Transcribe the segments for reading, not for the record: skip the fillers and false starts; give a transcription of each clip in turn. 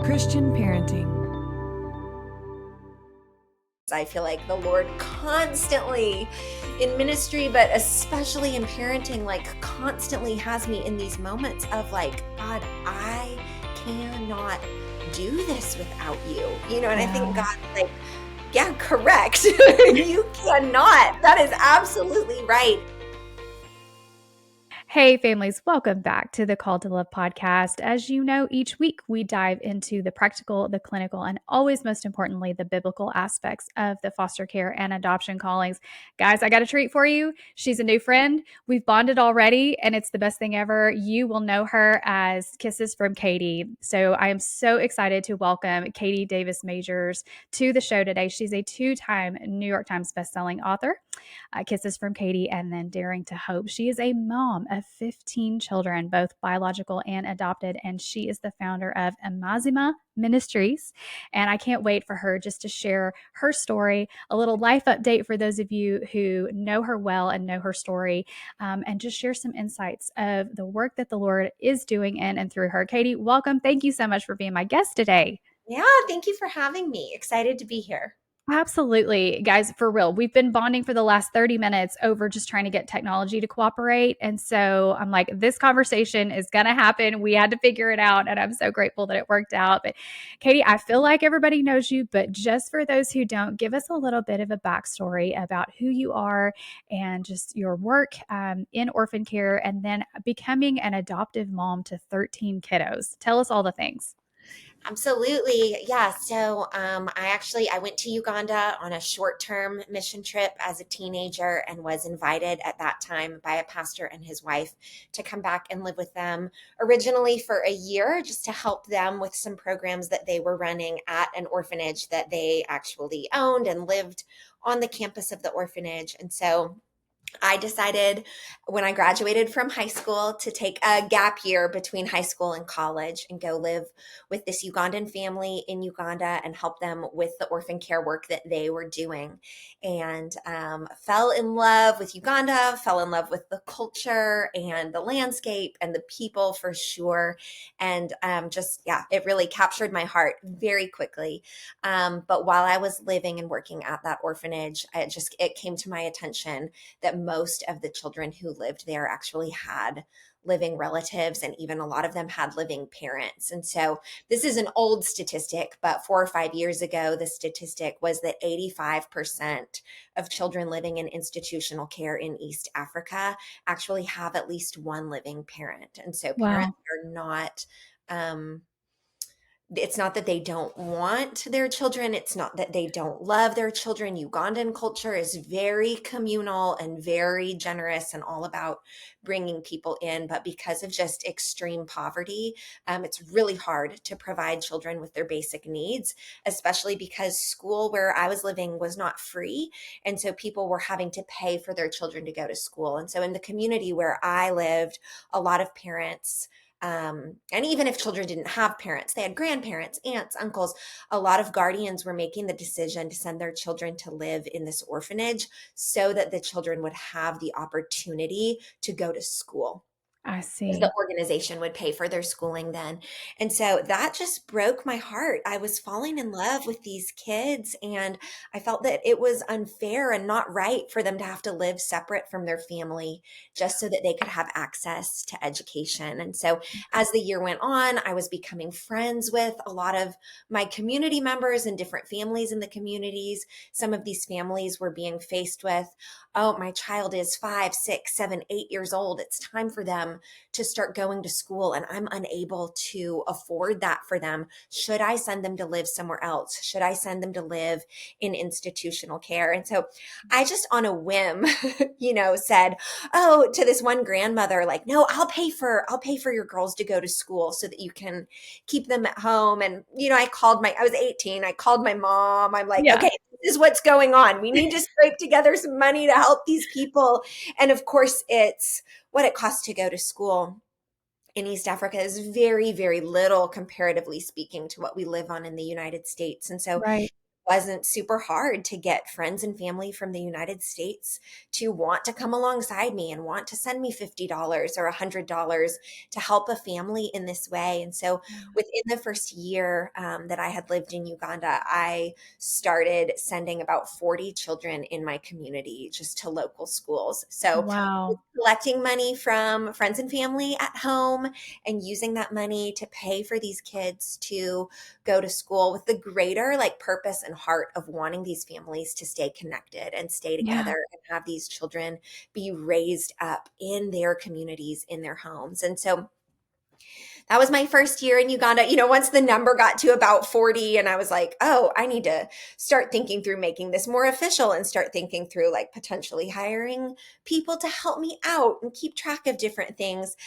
Christian parenting. I feel like the Lord constantly in ministry, but especially in parenting, like constantly has me in these moments of like, God, I cannot do this without you. And I think God's like, yeah, correct. You cannot. That is absolutely right. Hey, families, welcome back to the Call to Love podcast. As you know, each week we dive into the practical, the clinical, and always most importantly, the biblical aspects of the foster care and adoption callings. Guys, I got a treat for you. She's a new friend. We've bonded already, and it's the best thing ever. You will know her as Kisses from Katie. So I am so excited to welcome Katie Davis Majors to the show today. She's a two-time New York Times bestselling author. Kisses from Katie, and then Daring to Hope. She is a mom of 15 children, both biological and adopted, and she is the founder of Amazima Ministries. And I can't wait for her just to share her story, a little life update for those of you who know her well and know her story, and just share some insights of the work that the Lord is doing in and through her. Katie, welcome. Thank you so much for being my guest today. Yeah, thank you for having me. Excited to be here. Absolutely. Guys, for real, we've been bonding for the last 30 minutes over just trying to get technology to cooperate. And so I'm like, this conversation is going to happen. We had to figure it out. And I'm so grateful that it worked out. But Katie, I feel like everybody knows you, but just for those who don't, give us a little bit of a backstory about who you are and just your work in orphan care and then becoming an adoptive mom to 13 kiddos. Tell us all the things. Absolutely. Yeah. So I went to Uganda on a short-term mission trip as a teenager and was invited at that time by a pastor and his wife to come back and live with them originally for a year, just to help them with some programs that they were running at an orphanage that they actually owned and lived on the campus of the orphanage. And so I decided when I graduated from high school to take a gap year between high school and college and go live with this Ugandan family in Uganda and help them with the orphan care work that they were doing. And fell in love with Uganda, fell in love with the culture and the landscape and the people for sure. And it really captured my heart very quickly. But while I was living and working at that orphanage, it came to my attention that most of the children who lived there actually had living relatives, and even a lot of them had living parents. And so this is an old statistic, but 4 or 5 years ago, the statistic was that 85% of children living in institutional care in East Africa actually have at least one living parent. And so parents are not, it's not that they don't want their children. It's not that they don't love their children. Ugandan culture is very communal and very generous and all about bringing people in. But because of just extreme poverty, it's really hard to provide children with their basic needs, especially because school where I was living was not free. And so people were having to pay for their children to go to school. And so in the community where I lived, a lot of parents, and even if children didn't have parents, they had grandparents, aunts, uncles. A lot of guardians were making the decision to send their children to live in this orphanage so that the children would have the opportunity to go to school. I see. The organization would pay for their schooling then. And so that just broke my heart. I was falling in love with these kids, and I felt that it was unfair and not right for them to have to live separate from their family just so that they could have access to education. And so as the year went on, I was becoming friends with a lot of my community members and different families in the communities. Some of these families were being faced with, oh, my child is 5, 6, 7, 8 years old. It's time for them to start going to school, and I'm unable to afford that for them. Should I send them to live somewhere else? Should I send them to live in institutional care? And so I just on a whim, said, oh, to this one grandmother, like, no, I'll pay for your girls to go to school so that you can keep them at home. And, I was 18. I called my mom. I'm like, okay, this is what's going on. We need to scrape together some money to help these people. And of course, it's what it costs to go to school in East Africa is very, very little, comparatively speaking, to what we live on in the United States. And so Right. wasn't super hard to get friends and family from the United States to want to come alongside me and want to send me $50 or $100 to help a family in this way. And so within the first year that I had lived in Uganda, I started sending about 40 children in my community just to local schools. So Wow. collecting money from friends and family at home and using that money to pay for these kids to go to school with the greater like purpose and heart of wanting these families to stay connected and stay Yeah. together and have these children be raised up in their communities, in their homes. And so that was my first year in Uganda. Once the number got to about 40, and I was like, oh, I need to start thinking through making this more official and start thinking through like potentially hiring people to help me out and keep track of different things.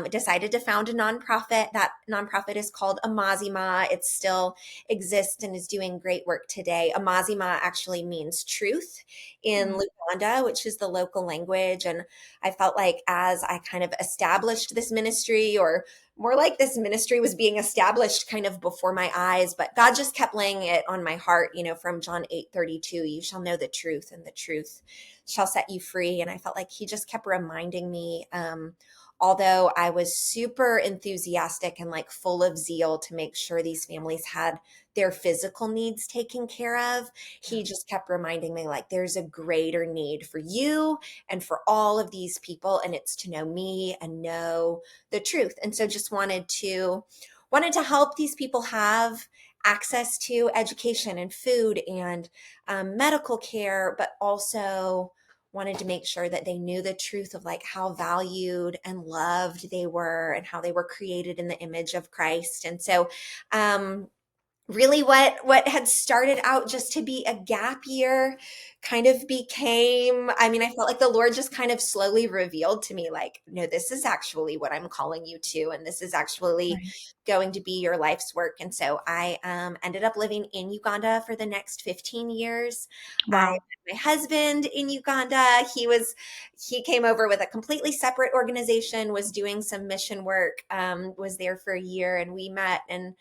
Decided to found a nonprofit. That nonprofit is called Amazima. It still exists and is doing great work today. Amazima actually means truth in Mm. Luganda, which is the local language. And I felt like as I kind of established this ministry, or more like this ministry was being established kind of before my eyes, but God just kept laying it on my heart, from John 8:32, you shall know the truth and the truth shall set you free. And I felt like he just kept reminding me, although I was super enthusiastic and like full of zeal to make sure these families had their physical needs taken care of, he just kept reminding me like there's a greater need for you and for all of these people, and it's to know me and know the truth. And so just wanted to help these people have access to education and food and medical care, but also wanted to make sure that they knew the truth of like how valued and loved they were and how they were created in the image of Christ. And so really what had started out just to be a gap year kind of became, I felt like the Lord just kind of slowly revealed to me like, no, this is actually what I'm calling you to, and this is actually Right. going to be your life's work. And so I ended up living in Uganda for the next 15 years. I Wow. met my husband in Uganda. He came over with a completely separate organization, was doing some mission work, was there for a year, and we met and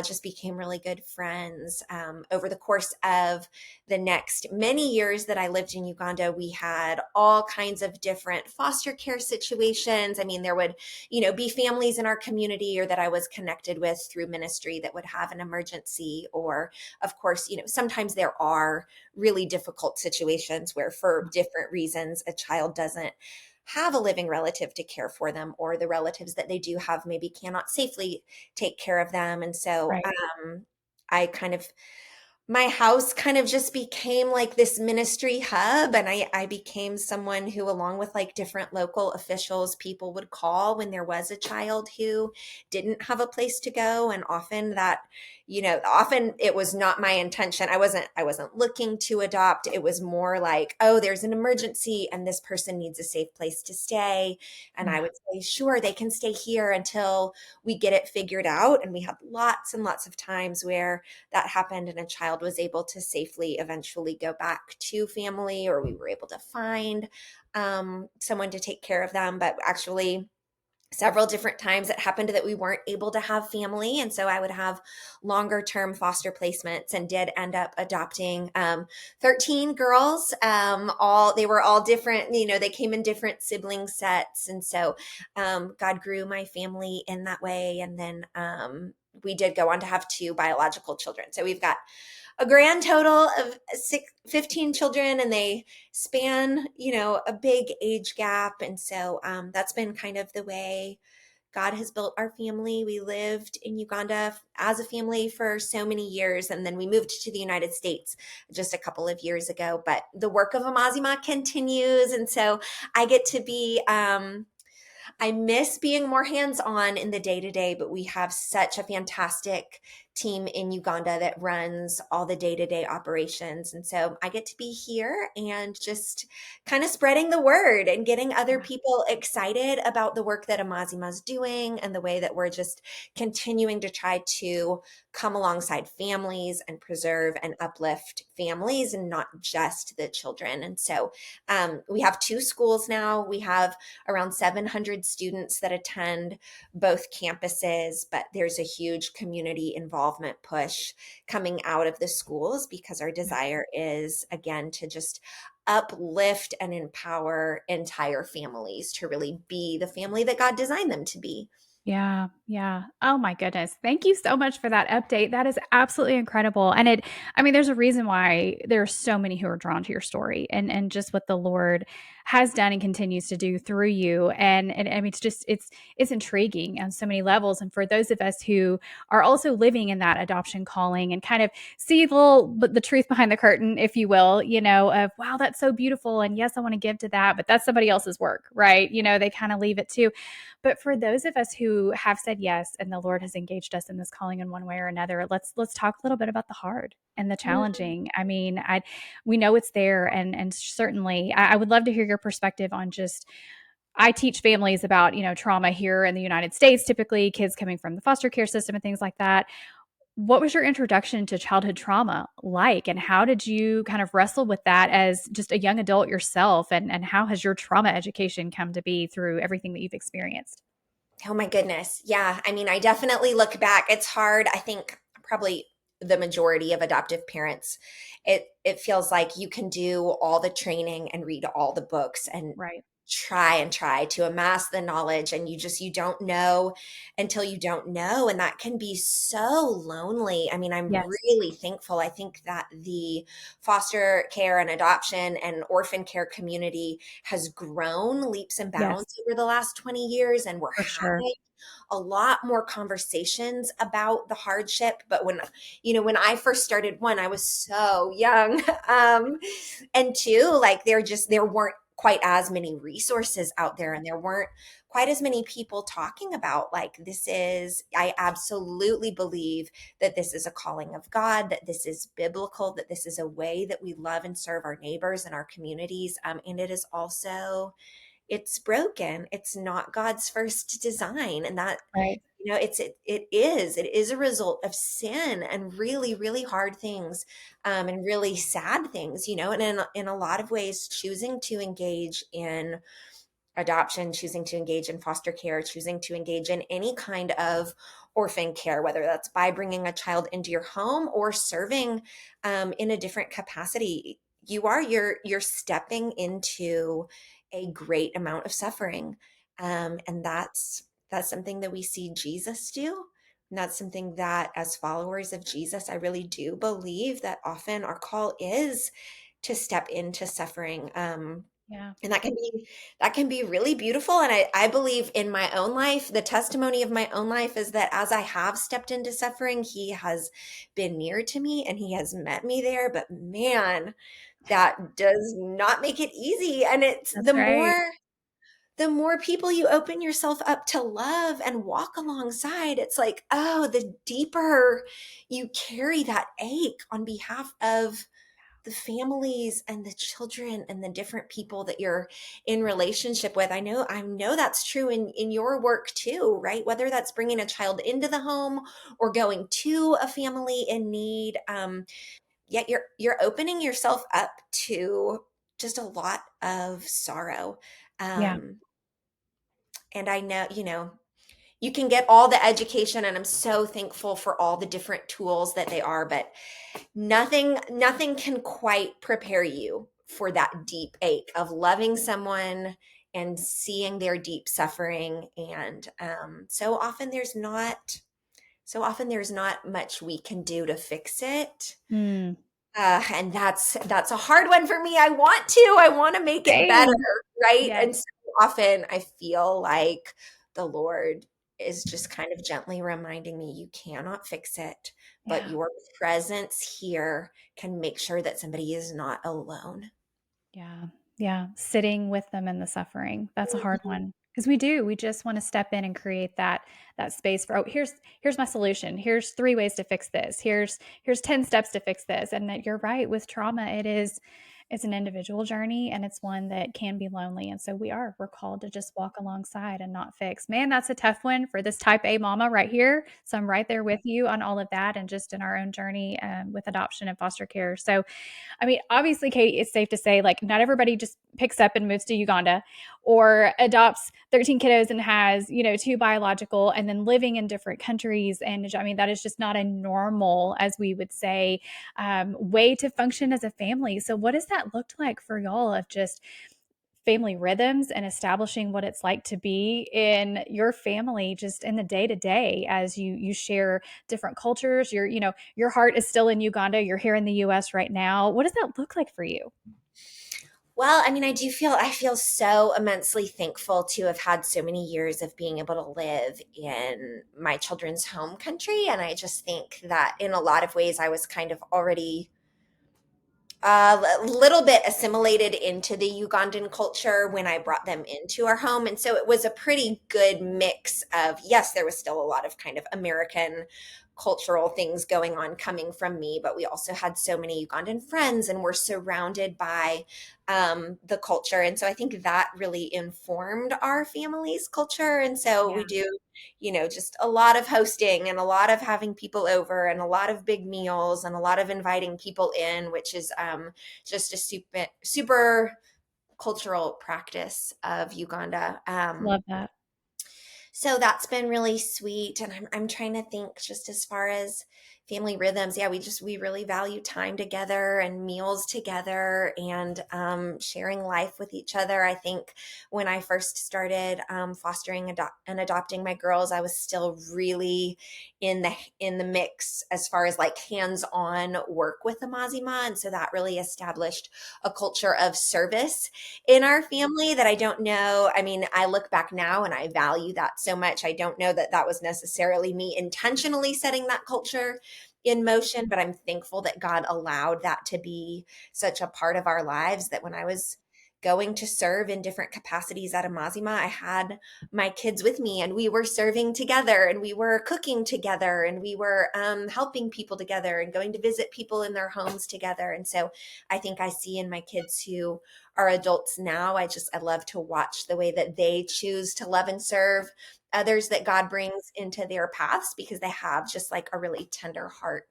just became really good friends. Over the course of the next many years that I lived in Uganda, we had all kinds of different foster care situations. There would, be families in our community or that I was connected with through ministry that would have an emergency. Or, of course, sometimes there are really difficult situations where, for different reasons, a child doesn't have a living relative to care for them, or the relatives that they do have maybe cannot safely take care of them. And so Right. I kind of my house kind of just became like this ministry hub, and I became someone who, along with like different local officials, people would call when there was a child who didn't have a place to go. And often it was not my intention. I wasn't looking to adopt. It was more like, oh, there's an emergency and this person needs a safe place to stay. And I Yeah. would say, sure, they can stay here until we get it figured out. And we had lots and lots of times where that happened and a child was able to safely eventually go back to family, or we were able to find someone to take care of them. But actually, several different times it happened that we weren't able to have family, and so I would have longer term foster placements, and did end up adopting 13 girls. All They were all different, they came in different sibling sets. And so God grew my family in that way. And then we did go on to have two biological children, so we've got a grand total of 15 children, and they span, a big age gap. And so that's been kind of the way God has built our family. We lived in Uganda as a family for so many years, and then we moved to the United States just a couple of years ago. But the work of Amazima continues. And so I get to be, I miss being more hands on in the day to day, but we have such a fantastic team in Uganda that runs all the day to day operations. And so I get to be here and just kind of spreading the word and getting other people excited about the work that Amazima is doing, and the way that we're just continuing to try to come alongside families and preserve and uplift families and not just the children. And so we have two schools now. We have around 700 students that attend both campuses, but there's a huge community involved involvement push coming out of the schools, because our desire is, again, to just uplift and empower entire families to really be the family that God designed them to be. Yeah, yeah. Oh my goodness. Thank you so much for that update. That is absolutely incredible. And I mean, there's a reason why there are so many who are drawn to your story and just what the Lord has done and continues to do through you. And I mean, it's intriguing on so many levels. And for those of us who are also living in that adoption calling and kind of see but the truth behind the curtain, if you will, of wow, that's so beautiful. And yes, I want to give to that, but that's somebody else's work, right? They kind of leave it too. But for those of us who have said yes and the Lord has engaged us in this calling in one way or another, let's talk a little bit about the hard and the Mm. challenging. I mean, we know it's there, and certainly I would love to hear your perspective on just I teach families about, trauma here in the United States, typically kids coming from the foster care system and things like that. What was your introduction to childhood trauma like, and how did you kind of wrestle with that as just a young adult yourself? And how has your trauma education come to be through everything that you've experienced? Oh my goodness. Yeah. I mean, I definitely look back. It's hard. I think probably the majority of adoptive parents, it feels like you can do all the training and read all the books and Right. try to amass the knowledge, and you don't know until you don't know, and that can be so lonely. I mean, I'm Yes, really thankful. I think that the foster care and adoption and orphan care community has grown leaps and yes, bounds over the last 20 years, and we're for sure. having a lot more conversations about the hardship. But when I first started, one, I was so young. And two, like there weren't quite as many resources out there, and there weren't quite as many people talking about, like, I absolutely believe that this is a calling of God, that this is biblical, that this is a way that we love and serve our neighbors and our communities. And it is also, it's broken. It's not God's first design. And that, Right. it is a result of sin and really, really hard things, and really sad things, and in a lot of ways, choosing to engage in adoption, choosing to engage in foster care, choosing to engage in any kind of orphan care, whether that's by bringing a child into your home or serving, in a different capacity. You're stepping into a great amount of suffering, and that's something that we see Jesus do. And that's something that, as followers of Jesus, I really do believe that often our call is to step into suffering. Yeah. And that can be really beautiful. And I believe in my own life, the testimony of my own life is that as I have stepped into suffering, he has been near to me and he has met me there. But man, that does not make it easy. And it's That's right. the more people you open yourself up to love and walk alongside, it's like, oh, the deeper you carry that ache on behalf of the families and the children and the different people that you're in relationship with. I know that's true in your work too, right? Whether that's bringing a child into the home or going to a family in need, yet you're opening yourself up to just a lot of sorrow. Yeah. And I know, you can get all the education, and I'm so thankful for all the different tools that they are, but nothing can quite prepare you for that deep ache of loving someone and seeing their deep suffering. And so often there's not much we can do to fix it. Mm. And that's a hard one for me. I want to make it better, Same. right? Yes. And so often I feel like the Lord is just kind of gently reminding me, you cannot fix it, but Yeah. your presence here can make sure that somebody is not alone. Yeah. Yeah. Sitting with them in the suffering. That's a hard Mhm. one. Because we just want to step in and create that space for, oh, here's my solution. Here's three ways to fix this. Here's 10 steps to fix this. And that you're right, with trauma, it's an individual journey, and it's one that can be lonely. And so we're called to just walk alongside and not fix. Man, that's a tough one for this type A mama right here. So I'm right there with you on all of that, and just in our own journey with adoption and foster care. So I mean, obviously, Katie, it's safe to say, like, not everybody just picks up and moves to Uganda. or adopts 13 kiddos and has, two biological, and then living in different countries. And I mean, that is just not a normal, as we would say, way to function as a family. So what does that look like for y'all, of just family rhythms and establishing what it's like to be in your family, just in the day to day, as you share different cultures? Your heart is still in Uganda, you're here in the US right now. What does that look like for you? Well, I mean, I feel so immensely thankful to have had so many years of being able to live in my children's home country. And I just think that in a lot of ways, I was kind of already a little bit assimilated into the Ugandan culture when I brought them into our home. And so it was a pretty good mix of, yes, there was still a lot of kind of American cultural things going on coming from me, but we also had so many Ugandan friends and were surrounded by the culture. And so I think that really informed our family's culture. And so we Yeah. do, just a lot of hosting and a lot of having people over and a lot of big meals and a lot of inviting people in, which is just a super cultural practice of Uganda. Love that. So that's been really sweet. And I'm trying to think just as far as family rhythms. Yeah, we really value time together and meals together and sharing life with each other. I think when I first started fostering and adopting my girls, I was still really in the mix as far as like hands-on work with Amazima. And so that really established a culture of service in our family that I don't know. I mean, I look back now and I value that so much. I don't know that that was necessarily me intentionally setting that culture in motion, but I'm thankful that God allowed that to be such a part of our lives, that when I was going to serve in different capacities at Amazima, I had my kids with me and we were serving together and we were cooking together and we were helping people together and going to visit people in their homes together. And so I think I see in my kids who are adults now, I love to watch the way that they choose to love and serve others that God brings into their paths, because they have just like a really tender heart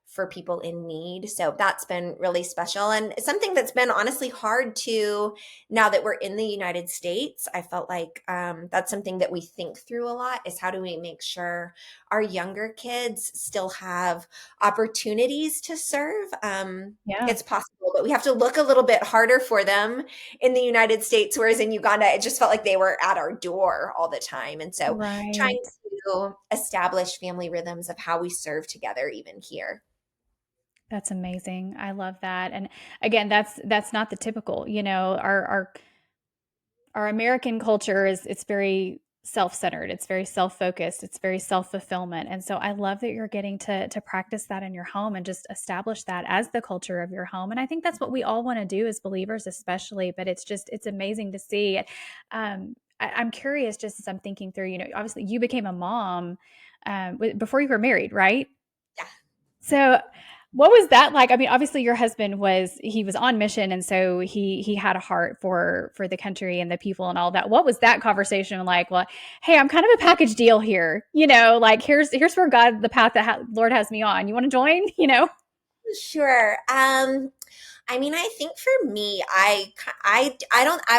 for people in need. So that's been really special, and something that's been honestly hard to, now that we're in the United States. I felt like that's something that we think through a lot, is how do we make sure our younger kids still have opportunities to serve. Yeah. It's possible, but we have to look a little bit harder for them in the United States, whereas in Uganda, it just felt like they were at our door all the time. And so trying Right. to establish family rhythms of how we serve together even here. That's amazing. I love that. And again, that's not the typical, our American culture is, it's very self-centered, it's very self-focused, it's very self-fulfillment. And so I love that you're getting to practice that in your home and just establish that as the culture of your home. And I think that's what we all want to do as believers, especially, but it's amazing to see. I'm curious, just as I'm thinking through, obviously you became a mom before you were married, right? Yeah. So what was that like? I mean, obviously your husband he was on mission, and so he had a heart for the country and the people and all that. What was that conversation like? Well, hey, I'm kind of a package deal here. Like here's where God, the path that Lord has me on. You want to join? Sure. I mean, I think for me, I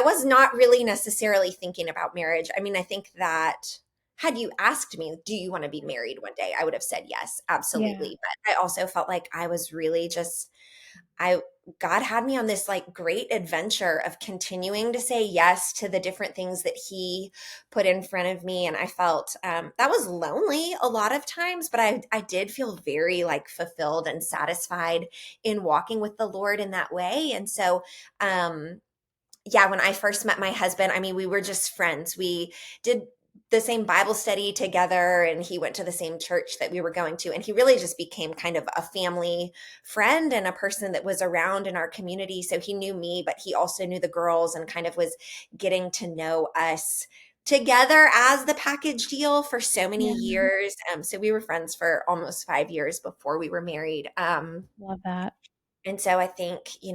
was not really necessarily thinking about marriage. I mean, I think that had you asked me, do you want to be married one day? I would have said yes, Yeah. absolutely. But I also felt like I was really just I God had me on this like great adventure of continuing to say yes to the different things that He put in front of me, and I felt that was lonely a lot of times, but I did feel very like fulfilled and satisfied in walking with the Lord in that way. And so yeah, when I first met my husband, I mean, we were just friends. We did the same Bible study together, and he went to the same church that we were going to. And he really just became kind of a family friend and a person that was around in our community. So he knew me, but he also knew the girls and kind of was getting to know us together as the package deal for so many Yeah. years. So we were friends for almost 5 years before we were married. Love that. And so I think, he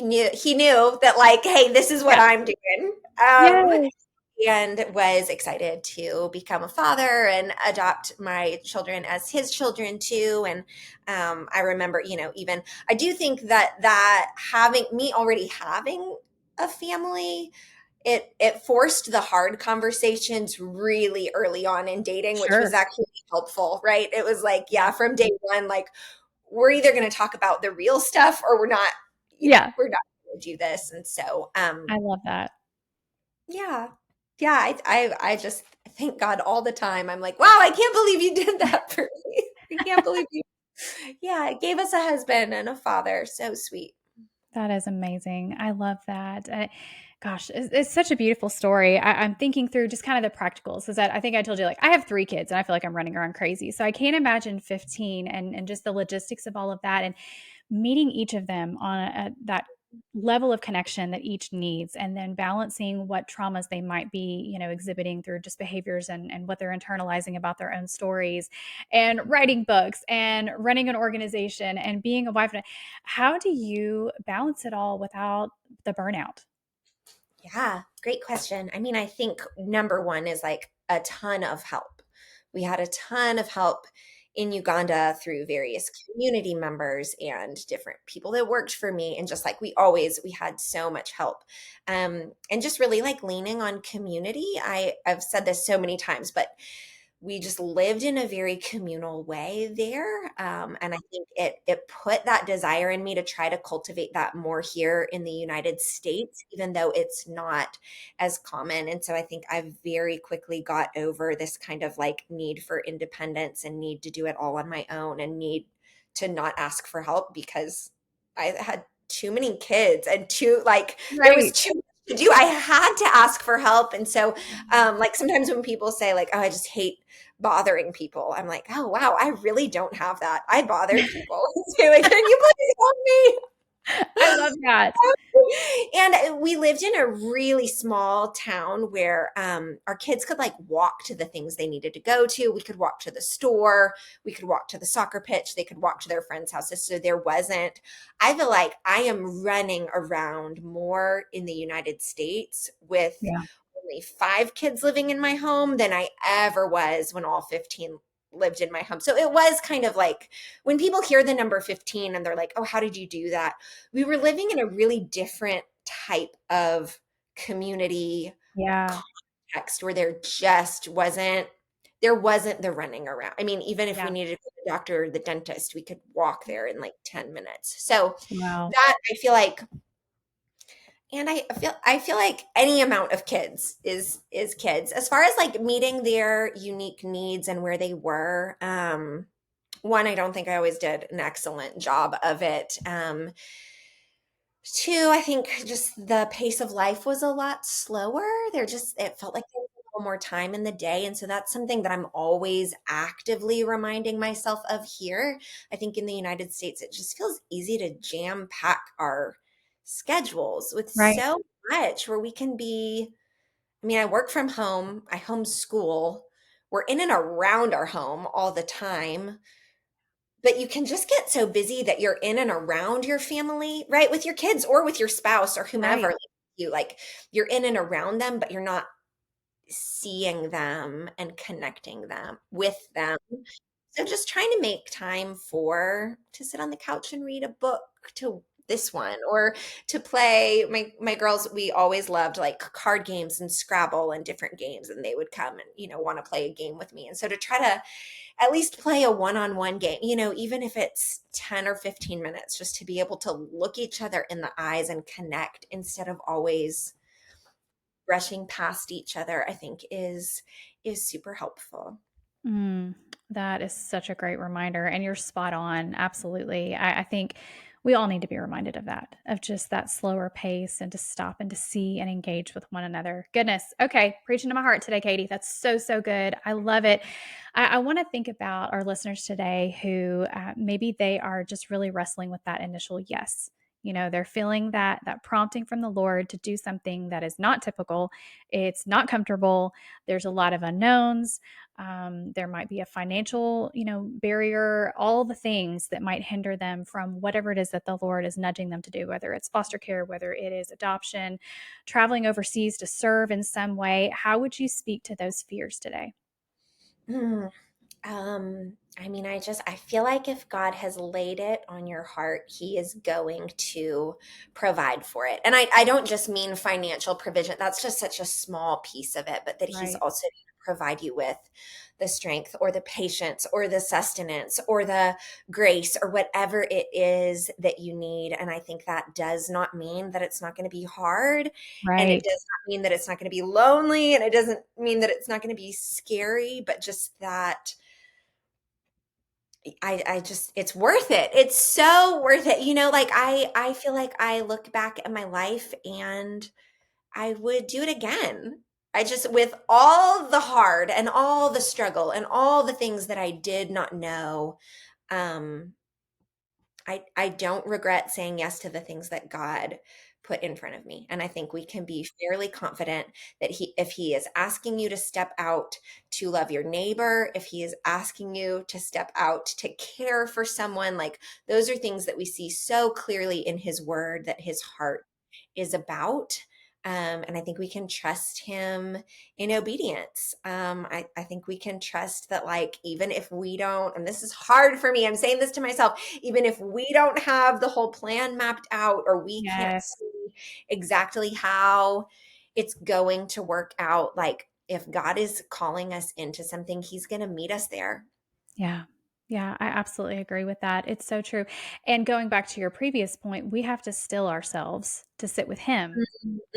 knew that like, hey, this is what Yeah. I'm doing. Yes. And was excited to become a father and adopt my children as his children too. And I remember, even I do think that having me already having a family it forced the hard conversations really early on in dating, which was Sure. actually helpful, right? It was like, yeah, from day one, like we're either going to talk about the real stuff or we're not, Yeah. we're not going to do this. And so, I love that. yeah, yeah, I just thank God all the time. I'm like, wow, I can't believe you did that for me. I can't believe you. Yeah, it gave us a husband and a father. So sweet. That is amazing. I love that. Gosh, it's such a beautiful story. I'm thinking through just kind of the practicals. Is that I think I told you, like, I have 3 kids and I feel like I'm running around crazy. So I can't imagine 15 and just the logistics of all of that and meeting each of them on that level of connection that each needs, and then balancing what traumas they might be, exhibiting through just behaviors and what they're internalizing about their own stories, and writing books and running an organization and being a wife. How do you balance it all without the burnout? Yeah, great question. I mean, I think number one is like a ton of help. We had a ton of help in Uganda through various community members and different people that worked for me. And just like we had so much help. And just really like leaning on community. I've said this so many times, but we just lived in a very communal way there. And I think it put that desire in me to try to cultivate that more here in the United States, even though it's not as common. And so I think I very quickly got over this kind of like need for independence and need to do it all on my own and need to not ask for help because I had too many kids and too like there was Right. too much to do. I had to ask for help. And so like sometimes when people say like, oh, I just hate bothering people, I'm like, oh wow, I really don't have that. I bother people too. Like, can you please help me? I love that. And we lived in a really small town where our kids could like walk to the things they needed to go to. We could walk to the store, we could walk to the soccer pitch, they could walk to their friends' houses. So there wasn't, I feel like I am running around more in the United States with Yeah. only 5 kids living in my home than I ever was when all 15 lived in my home. So it was kind of like when people hear the number 15 and they're like, oh, how did you do that? We were living in a really different type of community Yeah. context where there wasn't the running around. I mean, even if we Yeah. needed to go to the doctor or the dentist, we could walk there in like 10 minutes. So Wow. that I feel like, and I feel like any amount of kids is kids. As far as like meeting their unique needs and where they were, one, I don't think I always did an excellent job of it. Two, I think just the pace of life was a lot slower. It felt like there was a little more time in the day. And so that's something that I'm always actively reminding myself of here. I think in the United States, it just feels easy to jam pack our schedules with Right. so much where we can be. I mean, I work from home, I homeschool, we're in and around our home all the time, but you can just get so busy that you're in and around your family, right? With your kids or with your spouse or whomever Right. you like, you're in and around them, but you're not seeing them and connecting them with them. So just trying to make time to sit on the couch and read a book to this one or to play my girls, we always loved like card games and Scrabble and different games, and they would come and want to play a game with me. And so to try to at least play a one-on-one game, even if it's 10 or 15 minutes, just to be able to look each other in the eyes and connect instead of always brushing past each other, I think is super helpful. Mm, that is such a great reminder. And you're spot on. Absolutely. I think we all need to be reminded of that, of just that slower pace and to stop and to see and engage with one another. Goodness. Okay. Preaching to my heart today, Katie. That's so, so good. I love it. I want to think about our listeners today who maybe they are just really wrestling with that initial yes. They're feeling that prompting from the Lord to do something that is not typical. It's not comfortable. There's a lot of unknowns. There might be a financial, barrier, all the things that might hinder them from whatever it is that the Lord is nudging them to do, whether it's foster care, whether it is adoption, traveling overseas to serve in some way. How would you speak to those fears today? Mm. I mean, I feel like if God has laid it on your heart, He is going to provide for it. And I don't just mean financial provision. That's just such a small piece of it, but that He's Right. also going to provide you with the strength or the patience or the sustenance or the grace or whatever it is that you need. And I think that does not mean that it's not going to be hard. And it Right. does not mean that it's not going to be lonely. And it doesn't mean that it's not going to be scary, but just that I just it's worth it. It's so worth it. Like I feel like I look back at my life and I would do it again. I just with all the hard and all the struggle and all the things that I did not know, um I don't regret saying yes to the things that God put in front of me. And I think we can be fairly confident that if he is asking you to step out to love your neighbor, if he is asking you to step out to care for someone, like those are things that we see so clearly in his word that his heart is about. And I think we can trust him in obedience. I think we can trust that, like, even if we don't, and this is hard for me, I'm saying this to myself, even if we don't have the whole plan mapped out or we can't Yes. see exactly how it's going to work out, like, if God is calling us into something, he's going to meet us there. Yeah. Yeah, I absolutely agree with that. It's so true. And going back to your previous point, we have to still ourselves to sit with him,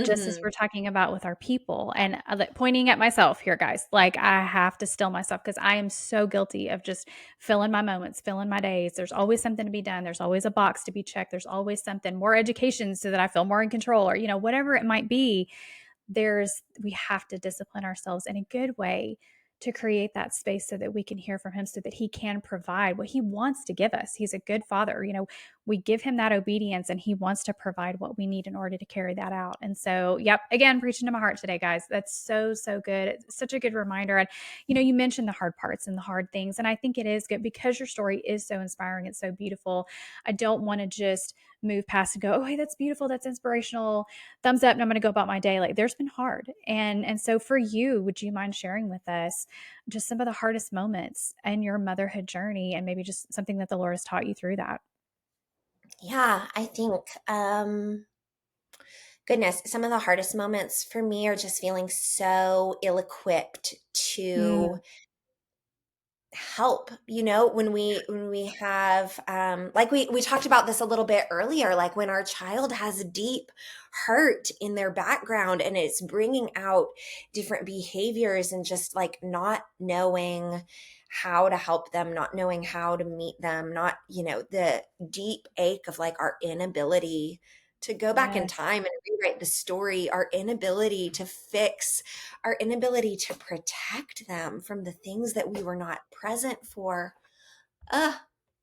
just as we're Mhm. talking about with our people. And like, pointing at myself here, guys, like I have to still myself because I am so guilty of just filling my moments, filling my days. There's always something to be done. There's always a box to be checked. There's always something more education so that I feel more in control or, whatever it might be. We have to discipline ourselves in a good way to create that space so that we can hear from him so that he can provide what he wants to give us. He's a good father. We give him that obedience and he wants to provide what we need in order to carry that out. And so, yep, again, preaching to my heart today, guys. That's so, so good. It's such a good reminder. And, you mentioned the hard parts and the hard things. And I think it is good because your story is so inspiring. It's so beautiful. I don't want to just move past and go, oh, hey, that's beautiful. That's inspirational. Thumbs up. And I'm going to go about my day. Like there's been hard. And so for you, would you mind sharing with us just some of the hardest moments in your motherhood journey and maybe just something that the Lord has taught you through that? Yeah, I think, goodness, some of the hardest moments for me are just feeling so ill equipped Mm, to help, when we have, like we talked about this a little bit earlier, like when our child has deep hurt in their background and it's bringing out different behaviors and just like not knowing how to help them, not knowing how to meet them, not, the deep ache of like our inability to go back in yes. time and rewrite the story, our inability to fix, our inability to protect them from the things that we were not present for. uh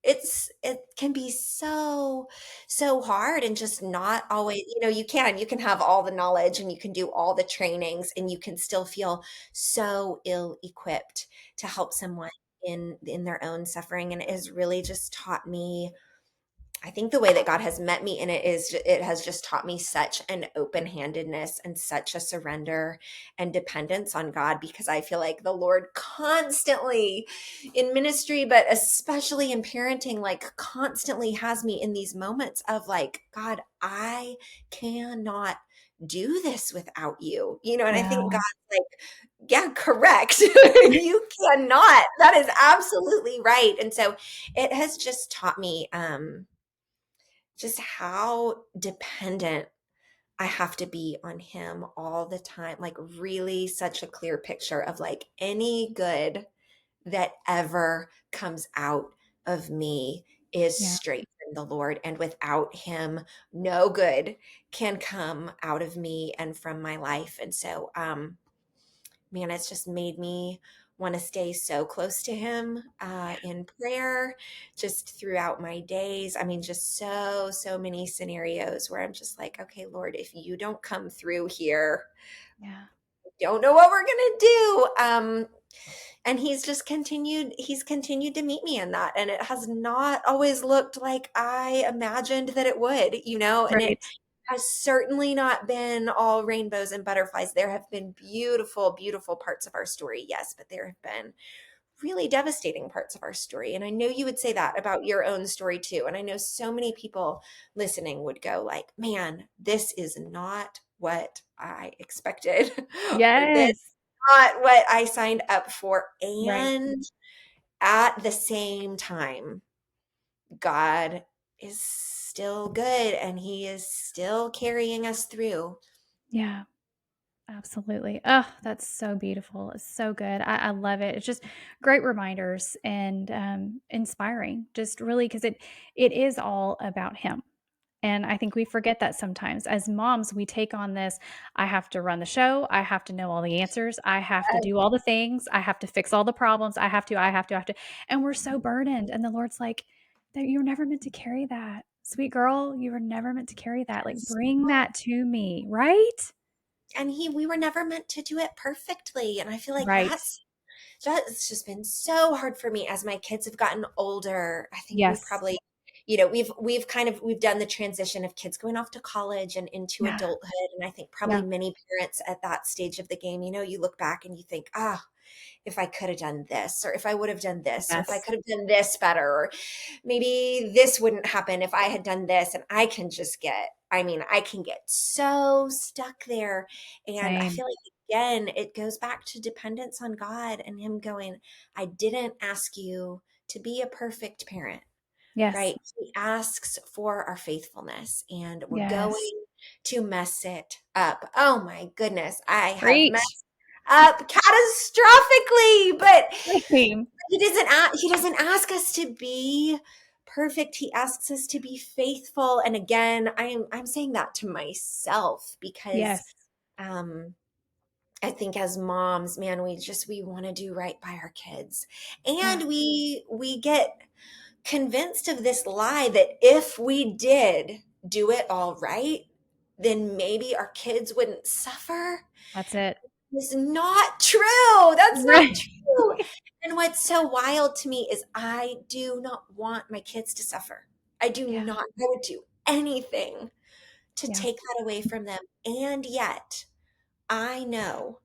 it can be so hard and just not always, you can have all the knowledge and you can do all the trainings and you can still feel so ill equipped to help someone in their own suffering. And it has really just taught me, I think the way that God has met me in it is it has just taught me such an open-handedness and such a surrender and dependence on God, because I feel like the Lord constantly in ministry, but especially in parenting, like constantly has me in these moments of like, God, I cannot do this without you. And I think Yeah. God's like, yeah, correct. You cannot. That is absolutely right. And so it has just taught me just how dependent I have to be on him all the time. Like, really, such a clear picture of like any good that ever comes out of me is Yeah. straight from the Lord. And without him, no good can come out of me and from my life. And so, man, it's just made me want to stay so close to him in prayer just throughout my days. I mean, just so many scenarios where I'm just like, okay, Lord, if you don't come through here, Yeah. I don't know what we're gonna do. And he's continued to meet me in that, and it has not always looked like I imagined that it would, and it Right. has certainly not been all rainbows and butterflies. There have been beautiful, beautiful parts of our story, yes, but there have been really devastating parts of our story. And I know you would say that about your own story too. And I know so many people listening would go like, man, this is not what I expected, or this Yes. is not what I signed up for. Right. And at the same time, God is still good and he is still carrying us through. Yeah. Absolutely. Oh, that's so beautiful. It's so good. I love it. It's just great reminders and inspiring. Just really because it is all about him. And I think we forget that sometimes. As moms, we take on this, I have to run the show, I have to know all the answers, I have to do all the things, I have to fix all the problems, I have to. And we're so burdened. And the Lord's like, that you were never meant to carry that. Sweet girl, you were never meant to carry that. Like Yes. bring that to me, right? And we were never meant to do it perfectly. And I feel like Right. that's just been so hard for me as my kids have gotten older. I think we Yes. probably, we've done the transition of kids going off to college and into Yeah. adulthood. And I think probably Yeah. many parents at that stage of the game, you look back and you think, ah, if I could have done this, or if I would have done this, or if I Yes. could have done this better, or maybe this wouldn't happen if I had done this. And I can get so stuck there. And I Same. feel like, again, it goes back to dependence on God and him going, I didn't ask you to be a perfect parent, Yes. right? He asks for our faithfulness, and we're Yes. going to mess it up. Oh my goodness. I have Preach. messed up catastrophically, but Same. he doesn't ask us to be perfect. He asks us to be faithful. And again, I'm saying that to myself because Yes. um I think as moms, man, we want to do right by our kids. Yeah. And we get convinced of this lie that if we did do it all right, then maybe our kids wouldn't suffer. That's it. Is not true. That's not Right. true. And what's so wild to me is I do not want my kids to suffer. I do Yeah. not. I would do anything to Yeah. take that away from them. And yet, I know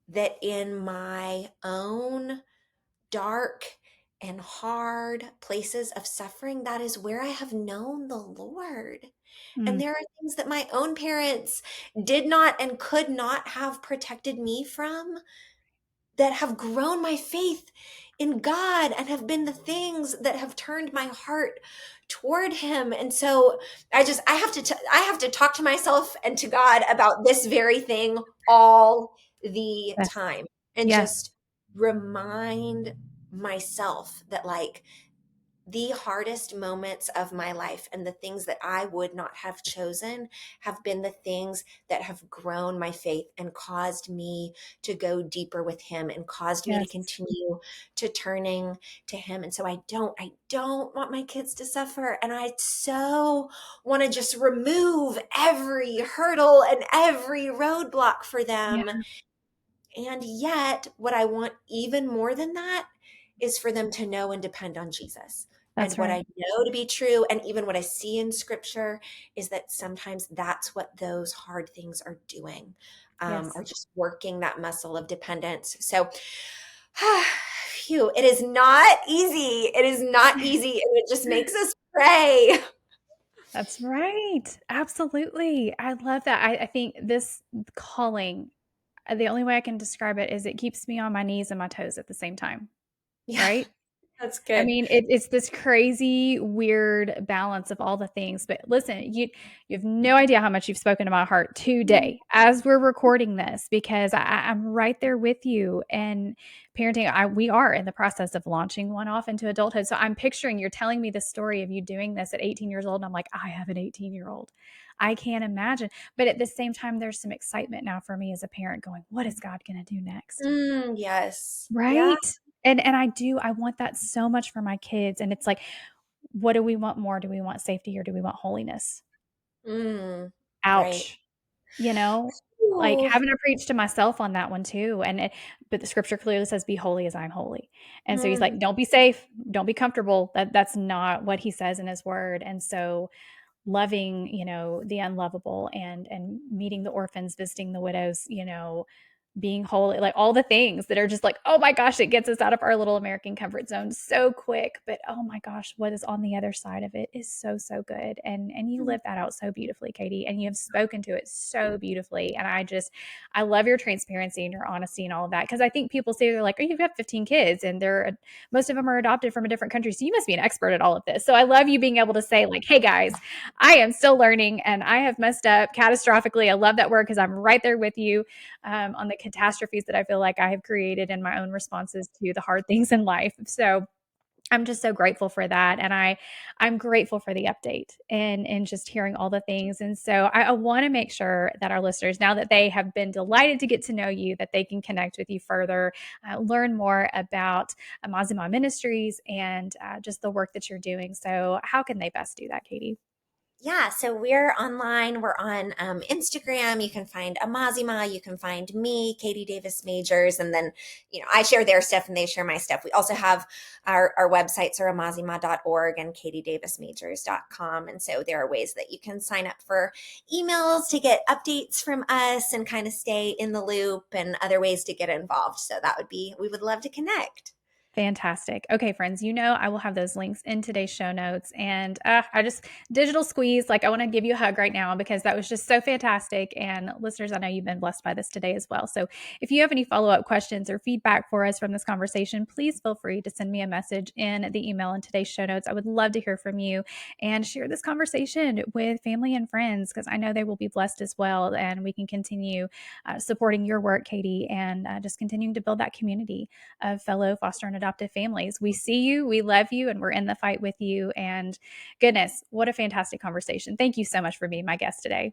that in my own dark and hard places of suffering, that is where I have known the Lord. And Mm. there are things that my own parents did not and could not have protected me from, that have grown my faith in God and have been the things that have turned my heart toward him. And so I have to talk to myself and to God about this very thing all the Yes. time, and Yes. just remind myself that, like, the hardest moments of my life and the things that I would not have chosen have been the things that have grown my faith and caused me to go deeper with him and caused me to Yes. continue to turning to him. And so I don't want my kids to suffer. And I so want to just remove every hurdle and every roadblock for Yeah. them. And yet, what I want even more than that is for them to know and depend on Jesus. And That's what I right. know to be true, and even what I see in scripture, is that sometimes that's what those hard things are doing, Yes. are just working that muscle of dependence. So, phew, it is not easy. It is not easy. And it just makes us pray. That's right. Absolutely. I love that. I think this calling, the only way I can describe it is it keeps me on my knees and my toes at the same time, Yeah, right? that's I good. mean, it's this crazy, weird balance of all the things. But listen, you have no idea how much you've spoken to my heart today as we're recording this, because I'm right there with you. And parenting, we are in the process of launching one off into adulthood. So I'm picturing you're telling me the story of you doing this at 18 years old, and I'm like, I have an 18-year-old. I can't imagine. But at the same time, there's some excitement now for me as a parent, going, what is God going to do next? Yes. Yeah. Right? And I want that so much for my kids, and it's like, what do we want more? Do we want safety or do we want holiness? Mm, right. Ouch. You know? Like, Ooh. having to preach to myself on that one too, but the scripture clearly says, "Be holy as I'm holy." And so he's Mm. like, "Don't be safe, don't be comfortable." That's not what he says in his word. And so loving, the unlovable and meeting the orphans, visiting the widows, being holy, like all the things that are just like, oh my gosh, it gets us out of our little American comfort zone so quick. But oh my gosh, what is on the other side of it is so, so good. And you live that out so beautifully, Katie, and you have spoken to it so beautifully. And I love your transparency and your honesty and all of that. Cause I think people say they're like, oh, you've got 15 kids and most of them are adopted from a different country. So you must be an expert at all of this. So I love you being able to say like, hey guys, I am still learning and I have messed up catastrophically. I love that word because I'm right there with you on the catastrophes that I feel like I have created in my own responses to the hard things in life. So I'm just so grateful for that. And I'm grateful for the update and just hearing all the things. And so I want to make sure that our listeners, now that they have been delighted to get to know you, that they can connect with you further, learn more about Amazima Ministries and just the work that you're doing. So how can they best do that, Katie? Yeah, so we're online. We're on Instagram. You can find Amazima. You can find me, Katie Davis Majors, and then I share their stuff and they share my stuff. We also have our websites are amazima.org and katiedavismajors.com, and so there are ways that you can sign up for emails to get updates from us and kind of stay in the loop, and other ways to get involved. So we would love to connect. Fantastic. Okay, friends, I will have those links in today's show notes. And I just digital squeeze, like I want to give you a hug right now because that was just so fantastic. And listeners, I know you've been blessed by this today as well. So if you have any follow-up questions or feedback for us from this conversation, please feel free to send me a message in the email in today's show notes. I would love to hear from you and share this conversation with family and friends because I know they will be blessed as well. And we can continue supporting your work, Katie, and just continuing to build that community of fellow foster and adoptive families. We see you, we love you, and we're in the fight with you. And goodness, what a fantastic conversation. Thank you so much for being my guest today.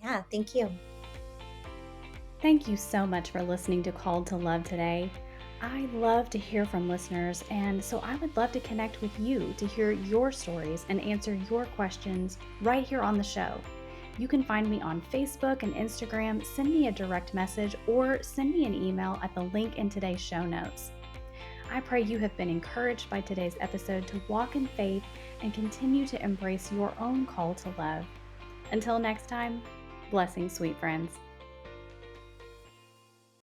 Yeah, thank you. Thank you so much for listening to Called to Love today. I love to hear from listeners, and so I would love to connect with you to hear your stories and answer your questions right here on the show. You can find me on Facebook and Instagram, send me a direct message, or send me an email at the link in today's show notes. I pray you have been encouraged by today's episode to walk in faith and continue to embrace your own call to love. Until next time, blessings, sweet friends.